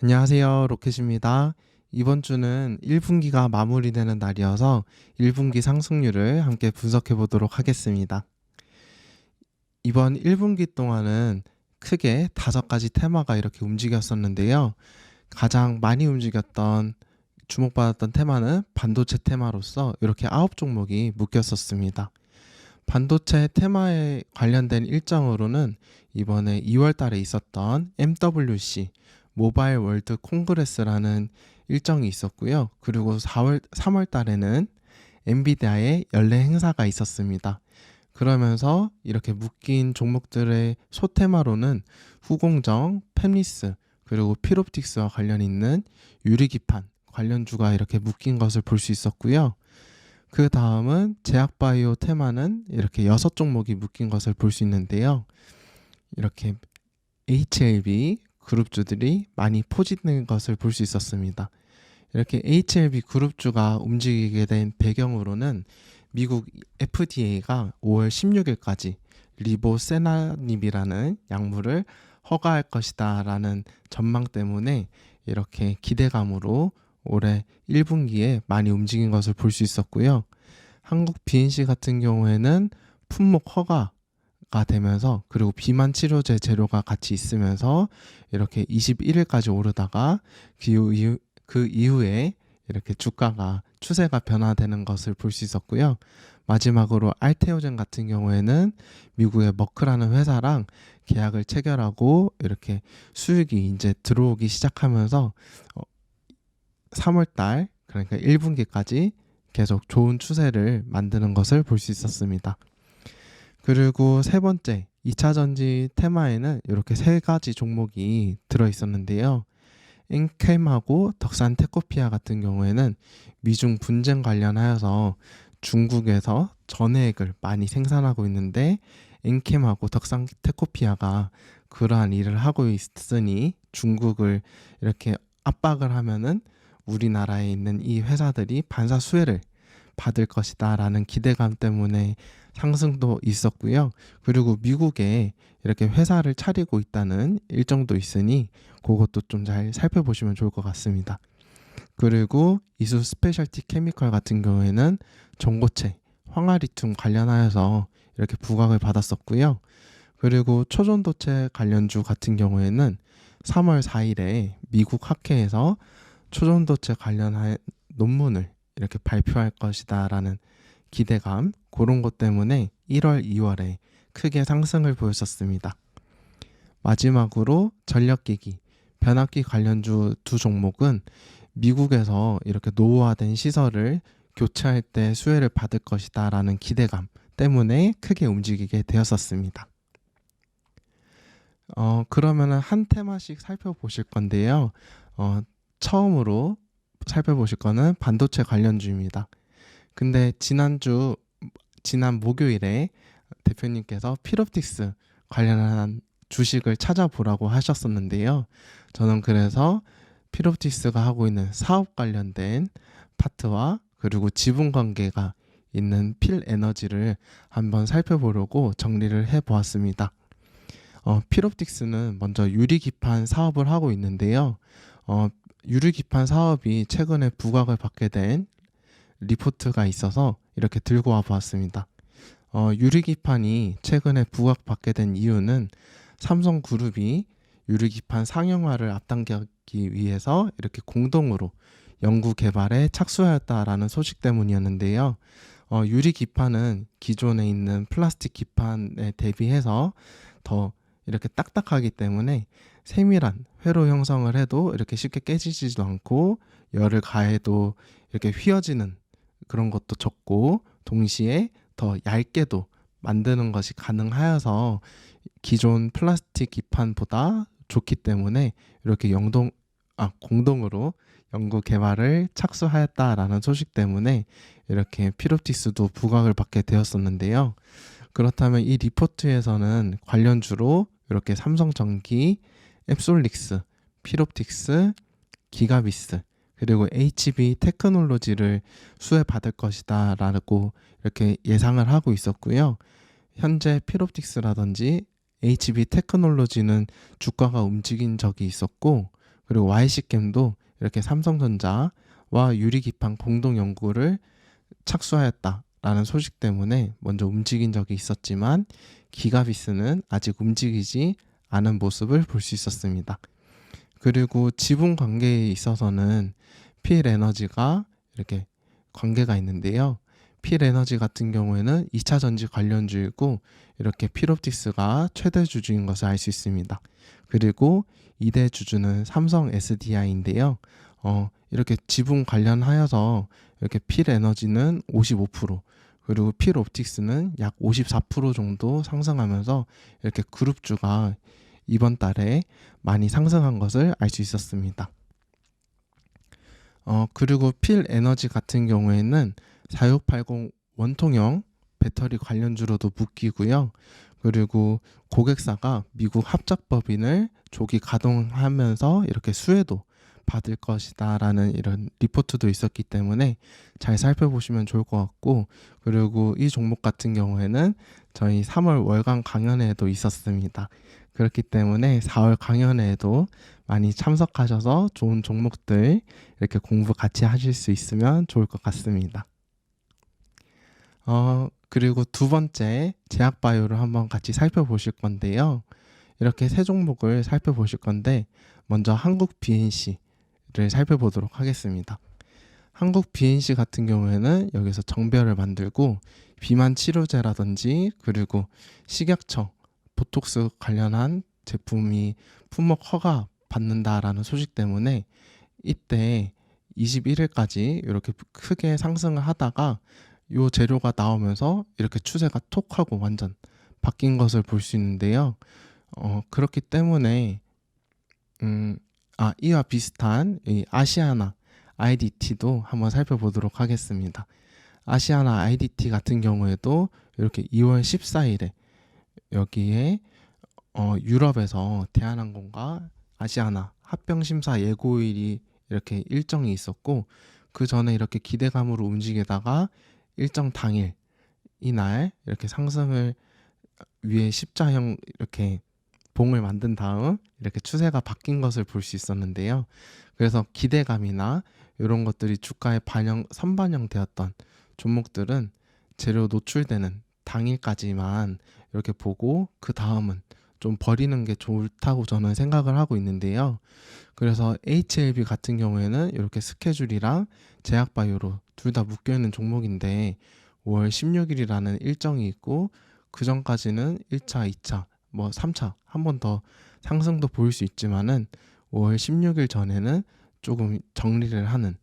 안녕하세요. 로켓입니다. 이번 주는 1분기가 마무리되는 날이어서 1분기 상승률을 함께 분석해 보도록 하겠습니다. 이번 1분기 동안은 크게 5가지 테마가 이렇게 움직였었는데요. 가장 많이 움직였던 주목받았던 테마는 반도체 테마로서 이렇게 9종목이 묶였었습니다. 반도체 테마에 관련된 일정으로는 이번에 2월 달에 있었던 MWC 모바일 월드 콩그레스라는 일정이 있었고요. 그리고 3월 달에는 엔비디아의 연례 행사가 있었습니다. 그러면서 이렇게 묶인 종목들의 소테마로는 후공정, 팹리스, 그리고 필옵틱스와 관련 있는 유리기판 관련주가 이렇게 묶인 것을 볼 수 있었고요. 그 다음은 제약바이오 테마는 이렇게 6종목이 묶인 것을 볼 수 있는데요. 이렇게 HLB 그룹주들이 많이 포진된 것을 볼 수 있었습니다. 이렇게 HLB 그룹주가 움직이게 된 배경으로는 미국 FDA가 5월 16일까지 리보세나닙이라는 약물을 허가할 것이다 라는 전망 때문에 이렇게 기대감으로 올해 1분기에 많이 움직인 것을 볼 수 있었고요. 한국 BNC 같은 경우에는 품목 허가가 되면서 그리고 비만 치료제 재료가 같이 있으면서 이렇게 21일까지 오르다가 그 이후에 이렇게 주가가 추세가 변화되는 것을 볼 수 있었고요. 마지막으로 알테오젠 같은 경우에는 미국의 머크라는 회사랑 계약을 체결하고 이렇게 수익이 이제 들어오기 시작하면서 3월달 그러니까 1분기까지 계속 좋은 추세를 만드는 것을 볼 수 있었습니다. 그리고 세 번째 2차전지 테마에는 이렇게 3가지 종목이 들어있었는데요. 엔캠하고 덕산 테코피아 같은 경우에는 미중 분쟁 관련하여서 중국에서 전해액을 많이 생산하고 있는데 엔캠하고 덕산 테코피아가 그러한 일을 하고 있으니 중국을 이렇게 압박을 하면은 우리나라에 있는 이 회사들이 반사 수혜를 받을 것이다 라는 기대감 때문에 상승도 있었고요. 그리고 미국에 이렇게 회사를 차리고 있다는 일정도 있으니 그것도 좀 잘 살펴보시면 좋을 것 같습니다. 그리고 이수 스페셜티 케미컬 같은 경우에는 전고체, 황화리튬 관련하여서 이렇게 부각을 받았었고요. 그리고 초전도체 관련주 같은 경우에는 3월 4일에 미국 학회에서 초전도체 관련한 논문을 이렇게 발표할 것이다 라는 기대감, 그런 것 때문에 1월, 2월에 크게 상승을 보였었습니다. 마지막으로 전력기기, 변압기 관련주 두 종목은 미국에서 이렇게 노후화된 시설을 교체할 때 수혜를 받을 것이다 라는 기대감 때문에 크게 움직이게 되었었습니다. 그러면은 한 테마씩 살펴보실 건데요. 처음으로 살펴보실 거는 반도체 관련주입니다. 근데 지난 목요일에 대표님께서 필옵틱스 관련한 주식을 찾아보라고 하셨었는데요. 저는 그래서 필옵틱스가 하고 있는 사업 관련된 파트와 그리고 지분 관계가 있는 필에너지를 한번 살펴보려고 정리를 해보았습니다. 필옵틱스는 먼저 유리기판 사업을 하고 있는데요. 유리기판 사업이 최근에 부각을 받게 된 리포트가 있어서 이렇게 들고 와 보았습니다. 유리기판이 최근에 부각받게 된 이유는 삼성그룹이 유리기판 상용화를 앞당기기 위해서 이렇게 공동으로 연구 개발에 착수하였다라는 소식 때문이었는데요. 유리기판은 기존에 있는 플라스틱 기판에 대비해서 더 이렇게 딱딱하기 때문에 세밀한 회로 형성을 해도 이렇게 쉽게 깨지지도 않고 열을 가해도 이렇게 휘어지는 그런 것도 적고 동시에 더 얇게도 만드는 것이 가능하여서 기존 플라스틱 기판보다 좋기 때문에 이렇게 공동으로 연구 개발을 착수하였다라는 소식 때문에 이렇게 필옵틱스도 부각을 받게 되었었는데요. 그렇다면 이 리포트에서는 관련주로 이렇게 삼성전기, 앱솔릭스, 필옵틱스, 기가비스 그리고 HB 테크놀로지를 수혜받을 것이다 라고 이렇게 예상을 하고 있었고요. 현재 필옵틱스라든지 HB 테크놀로지는 주가가 움직인 적이 있었고 그리고 YC캠도 이렇게 삼성전자와 유리기판 공동 연구를 착수하였다라는 소식 때문에 먼저 움직인 적이 있었지만 기가비스는 아직 움직이지 않은 모습을 볼 수 있었습니다. 그리고 지분 관계에 있어서는 필에너지가 이렇게 관계가 있는데요. 필에너지 같은 경우에는 2차 전지 관련주이고 이렇게 필옵틱스가 최대 주주인 것을 알 수 있습니다. 그리고 2대 주주는 삼성 SDI인데요. 이렇게 지분 관련하여서 이렇게 필에너지는 55%, 그리고 필옵틱스는 약 54% 정도 상승하면서 이렇게 그룹주가 이번 달에 많이 상승한 것을 알 수 있었습니다. 그리고 필에너지 같은 경우에는 4680 원통형 배터리 관련주로도 묶이고요. 그리고 고객사가 미국 합작법인을 조기 가동하면서 이렇게 수혜도 받을 것이다 라는 이런 리포트도 있었기 때문에 잘 살펴보시면 좋을 것 같고, 그리고 이 종목 같은 경우에는 저희 3월 월간 강연회에도 있었습니다. 그렇기 때문에 4월 강연회에도 많이 참석하셔서 좋은 종목들 이렇게 공부 같이 하실 수 있으면 좋을 것 같습니다. 그리고 두 번째 제약바이오를 한번 같이 살펴보실 건데요. 이렇게 세 종목을 살펴보실 건데 먼저 한국 BNC를 살펴보도록 하겠습니다. 한국 BNC 같은 경우에는 여기서 정별을 만들고 비만 치료제라든지 그리고 식약처 보톡스 관련한 제품이 품목 허가 받는다라는 소식 때문에 이때 21일까지 이렇게 크게 상승을 하다가 요 재료가 나오면서 이렇게 추세가 톡 하고 완전 바뀐 것을 볼 수 있는데요. 그렇기 때문에 이와 비슷한 이 아시아나 IDT도 한번 살펴보도록 하겠습니다. 아시아나 IDT 같은 경우에도 이렇게 2월 14일에 여기에 유럽에서 대한항공과 아시아나 합병심사 예고일이 이렇게 일정이 있었고, 그 전에 이렇게 기대감으로 움직이다가 일정 당일 이날 이렇게 상승을 위에 십자형 이렇게 봉을 만든 다음 이렇게 추세가 바뀐 것을 볼 수 있었는데요. 그래서 기대감이나 이런 것들이 주가에 선반영되었던 종목들은 재료 노출되는 당일까지만 이렇게 보고 그 다음은 좀 버리는 게 좋다고 저는 생각을 하고 있는데요. 그래서 HLB 같은 경우에는 이렇게 스케줄이랑 제약바이오로 둘 다 묶여있는 종목인데 5월 16일이라는 일정이 있고 그 전까지는 1차, 2차, 뭐 3차 한 번 더 상승도 보일 수 있지만은 5월 16일 전에는 조금 정리를 하는,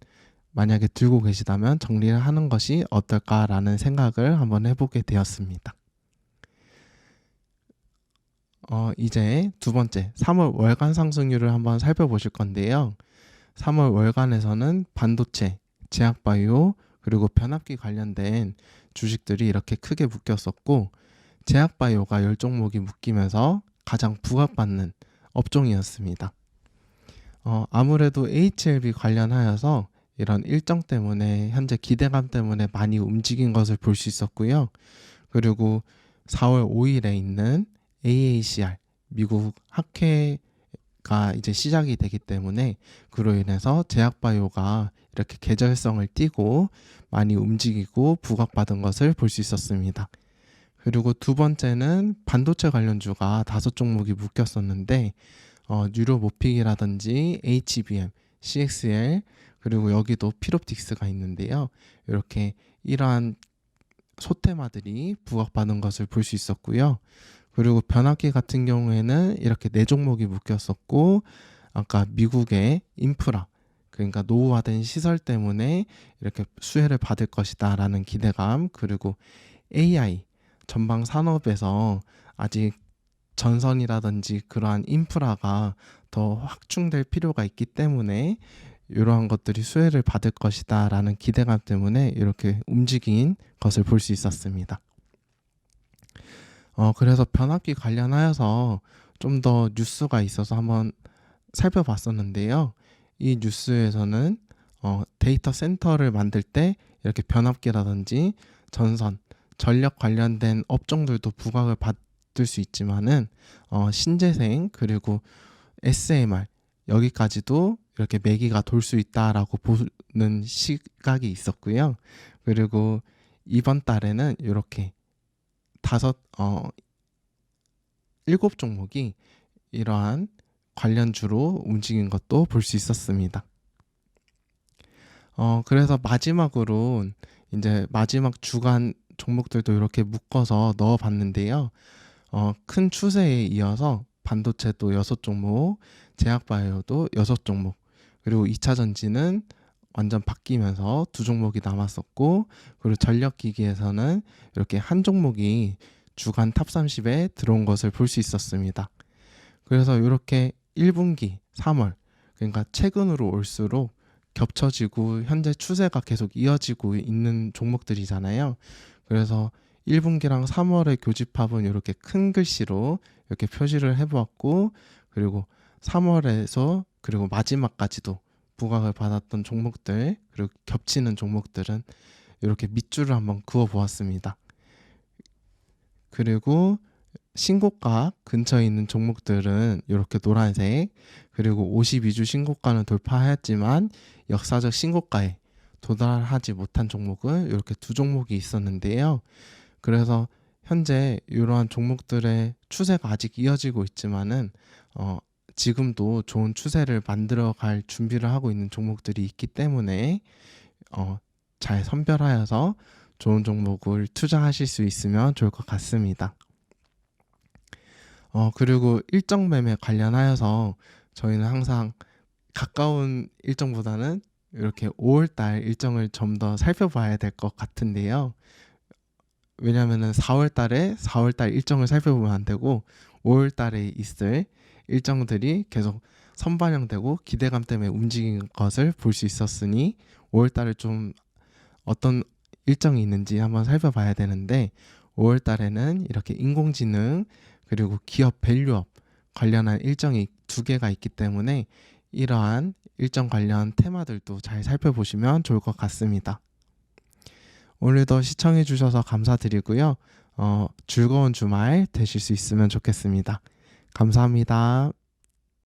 만약에 들고 계시다면 정리를 하는 것이 어떨까라는 생각을 한번 해보게 되었습니다. 이제 두 번째 3월 월간 상승률을 한번 살펴보실 건데요. 3월 월간에서는 반도체, 제약바이오, 그리고 변압기 관련된 주식들이 이렇게 크게 묶였었고, 제약바이오가 10종목이 묶이면서 가장 부각받는 업종이었습니다. 아무래도 HLB 관련하여서 이런 일정 때문에 현재 기대감 때문에 많이 움직인 것을 볼 수 있었고요. 그리고 4월 5일에 있는 AACR 미국 학회가 이제 시작이 되기 때문에 그로 인해서 제약바이오가 이렇게 계절성을 띠고 많이 움직이고 부각받은 것을 볼 수 있었습니다. 그리고 두 번째는 반도체 관련주가 5종목이 묶였었는데 뉴로모픽이라든지 HBM, CXL, 그리고 여기도 필옵틱스가 있는데요. 이렇게 이러한 소테마들이 부각받은 것을 볼 수 있었고요. 그리고 변압기 같은 경우에는 이렇게 4종목이 묶였었고, 아까 미국의 인프라, 그러니까 노후화된 시설 때문에 이렇게 수혜를 받을 것이다 라는 기대감, 그리고 AI 전방 산업에서 아직 전선이라든지 그러한 인프라가 더 확충될 필요가 있기 때문에 이러한 것들이 수혜를 받을 것이다 라는 기대감 때문에 이렇게 움직인 것을 볼 수 있었습니다. 그래서 변압기 관련하여서 좀 더 뉴스가 있어서 한번 살펴봤었는데요. 이 뉴스에서는 데이터 센터를 만들 때 이렇게 변압기라든지 전선, 전력 관련된 업종들도 부각을 받을 수 있지만은 신재생 그리고 SMR 여기까지도 이렇게 매기가 돌 수 있다라고 보는 시각이 있었고요. 그리고 이번 달에는 이렇게 일곱 종목이 이러한 관련주로 움직인 것도 볼 수 있었습니다. 그래서 마지막으로 이제 마지막 주간 종목들도 이렇게 묶어서 넣어봤는데요. 큰 추세에 이어서 반도체도 6종목, 제약바이오도 6종목, 그리고 2차전지는 완전 바뀌면서 2종목이 남았었고, 그리고 전력기기에서는 이렇게 한 종목이 주간 탑 30에 들어온 것을 볼 수 있었습니다. 그래서 이렇게 1분기 3월, 그러니까 최근으로 올수록 겹쳐지고 현재 추세가 계속 이어지고 있는 종목들이잖아요. 그래서 1분기랑 3월의 교집합은 이렇게 큰 글씨로 이렇게 표시를 해보았고, 그리고 3월에서 그리고 마지막까지도 부각을 받았던 종목들, 그리고 겹치는 종목들은 이렇게 밑줄을 한번 그어 보았습니다. 그리고 신고가 근처에 있는 종목들은 이렇게 노란색, 그리고 52주 신고가는 돌파하였지만 역사적 신고가에 도달하지 못한 종목은 이렇게 2종목이 있었는데요. 그래서 현재 이러한 종목들의 추세가 아직 이어지고 있지만은 지금도 좋은 추세를 만들어 갈 준비를 하고 있는 종목들이 있기 때문에 잘 선별하여서 좋은 종목을 투자하실 수 있으면 좋을 것 같습니다. 그리고 일정 매매 관련하여서 저희는 항상 가까운 일정보다는 이렇게 5월달 일정을 좀 더 살펴봐야 될 것 같은데요. 왜냐하면 4월달 일정을 살펴보면 안 되고 5월달에 있을 일정들이 계속 선반영되고 기대감 때문에 움직인 것을 볼 수 있었으니 5월달에 좀 어떤 일정이 있는지 한번 살펴봐야 되는데, 5월달에는 이렇게 인공지능 그리고 기업 밸류업 관련한 일정이 2개가 있기 때문에 이러한 일정 관련 테마들도 잘 살펴보시면 좋을 것 같습니다. 오늘도 시청해 주셔서 감사드리고요. 즐거운 주말 되실 수 있으면 좋겠습니다. 감사합니다.